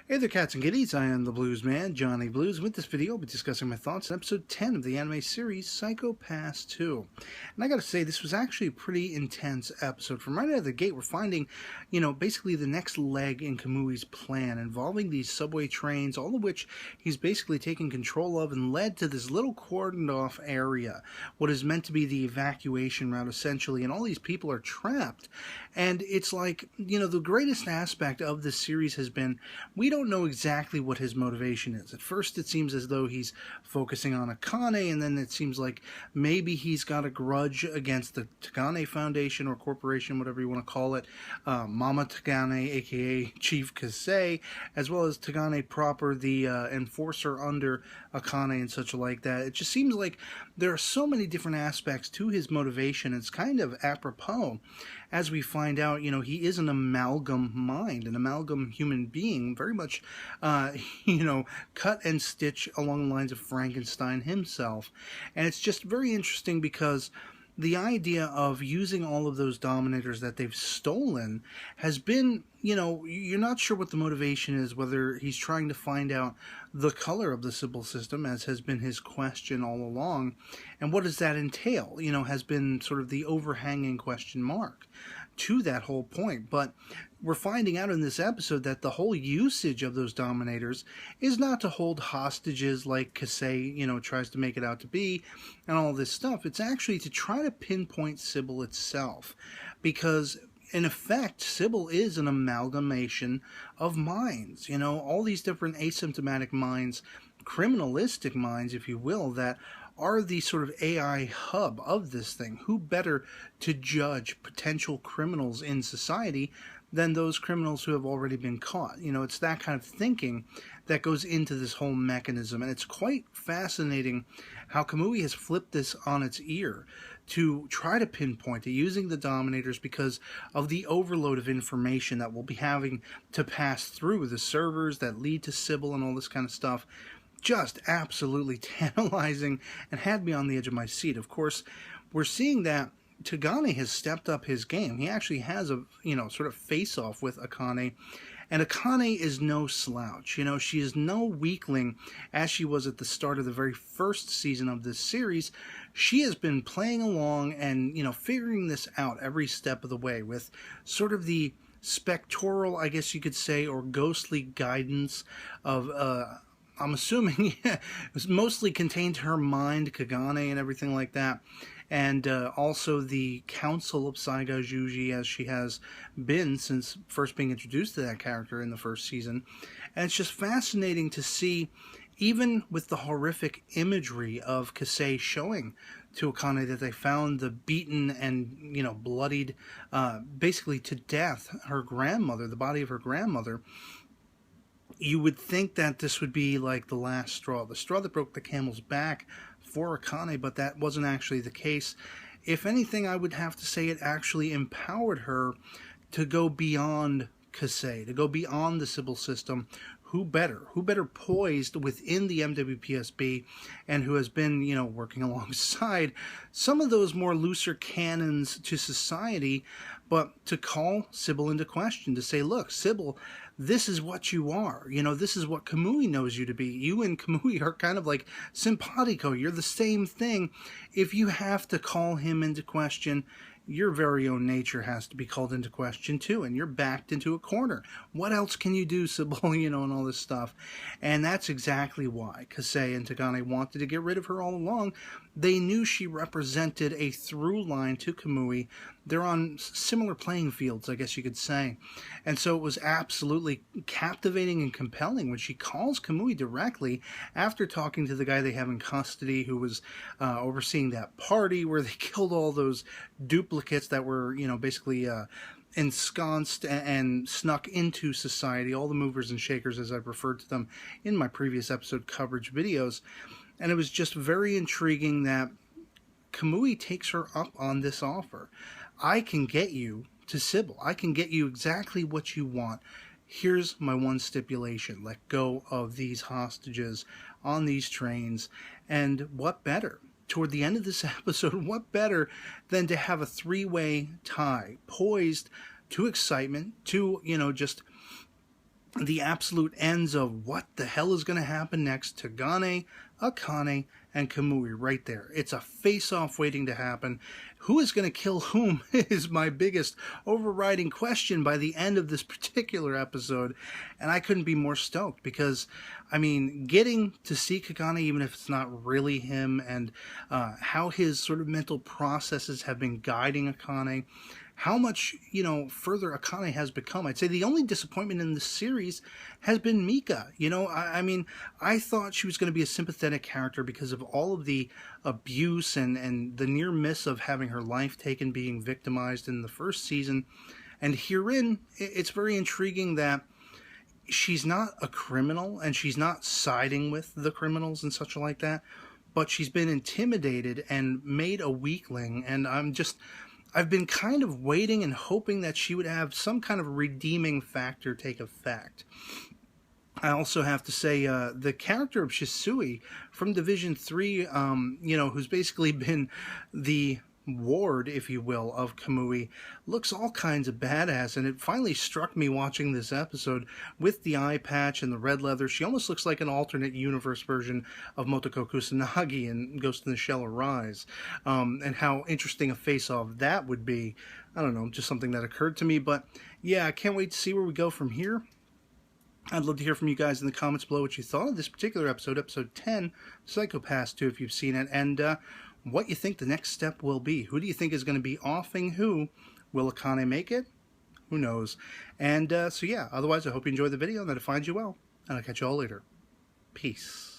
Hey there, cats and kitties. I am the Blues Man, Johnny Blues. With this video, I'll be discussing my thoughts on episode 10 of the anime series Psycho Pass 2. And I gotta say, this was actually a pretty intense episode. From right out of the gate, we're finding, basically the next leg in Kamui's plan, involving these subway trains, all of which he's basically taken control of and led to this little cordoned off area, what is meant to be the evacuation route, essentially. And all these people are trapped. And it's like, the greatest aspect of this series has been, we don't know exactly what his motivation is. At first it seems as though he's focusing on Akane, and then it seems like maybe he's got a grudge against the Tagane Foundation or Corporation, whatever you want to call it, Mama Tagane, aka Chief Kasei, as well as Tagane proper, the enforcer under Akane and such like that. It just seems like there are so many different aspects to his motivation. It's kind of apropos as we find out, he is an amalgam mind, an amalgam human being, very much, cut and stitch along the lines of Frankenstein himself. And it's just very interesting because the idea of using all of those dominators that they've stolen has been, you're not sure what the motivation is, whether he's trying to find out the color of the Sibyl system, as has been his question all along, and what does that entail, has been sort of the overhanging question mark to that whole point. But we're finding out in this episode that the whole usage of those dominators is not to hold hostages like Kasei, tries to make it out to be, and all this stuff. It's actually to try to pinpoint Sibyl itself, because in effect, Sibyl is an amalgamation of minds, all these different asymptomatic minds, criminalistic minds, if you will, that are the sort of AI hub of this thing. Who better to judge potential criminals in society than those criminals who have already been caught? It's that kind of thinking that goes into this whole mechanism, and it's quite fascinating how Kamui has flipped this on its ear to try to pinpoint it using the dominators because of the overload of information that we'll be having to pass through the servers that lead to Sibyl and all this kind of stuff. Just absolutely tantalizing and had me on the edge of my seat. Of course, we're seeing that Tagane has stepped up his game. He actually has a, sort of face-off with Akane. And Akane is no slouch. She is no weakling as she was at the start of the very first season of this series. She has been playing along and, figuring this out every step of the way with sort of the spectral, I guess you could say, or ghostly guidance of, I'm assuming, it was mostly contained to her mind, Kagane and everything like that. And also the Council of Saiga Juji, as she has been since first being introduced to that character in the first season. And it's just fascinating to see, even with the horrific imagery of Kasei showing to Akane that they found the beaten and, bloodied, basically to death, her grandmother, the body of her grandmother. You would think that this would be like the last straw, the straw that broke the camel's back for Akane, but that wasn't actually the case. If anything, I would have to say it actually empowered her to go beyond Kasei, to go beyond the Sibyl system. Who better poised within the MWPSB, and who has been, working alongside some of those more looser canons to society, but to call Sibyl into question, to say, look, Sibyl, this is what you are. This is what Kamui knows you to be. You and Kamui are kind of like simpatico. You're the same thing. If you have to call him into question, your very own nature has to be called into question too, and you're backed into a corner. What else can you do, Sibyl, and all this stuff? And that's exactly why Kasei and Tagane wanted to get rid of her all along. They knew she represented a through line to Kamui. They're on similar playing fields, I guess you could say. And so it was absolutely captivating and compelling when she calls Kamui directly after talking to the guy they have in custody who was overseeing that party where they killed all those duplicates that were, basically ensconced and snuck into society, all the movers and shakers, as I've referred to them in my previous episode coverage videos. And it was just very intriguing that Kamui takes her up on this offer. I can get you to Sibyl. I can get you exactly what you want. Here's my one stipulation. Let go of these hostages on these trains. And what better? Toward the end of this episode, what better than to have a three-way tie poised to excitement, to, just the absolute ends of what the hell is going to happen next to Gane, Akane, and Kamui right there. It's a face-off waiting to happen. Who is going to kill whom is my biggest overriding question by the end of this particular episode, and I couldn't be more stoked because, I mean, getting to see Kagane, even if it's not really him, and how his sort of mental processes have been guiding Akane, how much, you know, further Akane has become. I'd say the only disappointment in this series has been Mika. You know, I mean, I thought she was going to be a sympathetic character because of all of the abuse and the near miss of having her life taken, being victimized in the first season. And herein, it's very intriguing that she's not a criminal and she's not siding with the criminals and such like that, but she's been intimidated and made a weakling. And I've been kind of waiting and hoping that she would have some kind of redeeming factor take effect. I also have to say, the character of Shisui from Division 3, you know, who's basically been the ward, if you will, of Kamui, looks all kinds of badass, and it finally struck me watching this episode with the eye patch and the red leather. She almost looks like an alternate universe version of Motoko Kusanagi in Ghost in the Shell Arise, and how interesting a face-off that would be. I don't know, just something that occurred to me, but yeah, I can't wait to see where we go from here. I'd love to hear from you guys in the comments below what you thought of this particular episode, episode 10, Psycho Pass 2, if you've seen it, and what you think the next step will be. Who do you think is going to be offing who? Will Akane make it? Who knows? And so yeah, otherwise I hope you enjoyed the video and that it finds you well. And I'll catch you all later. Peace.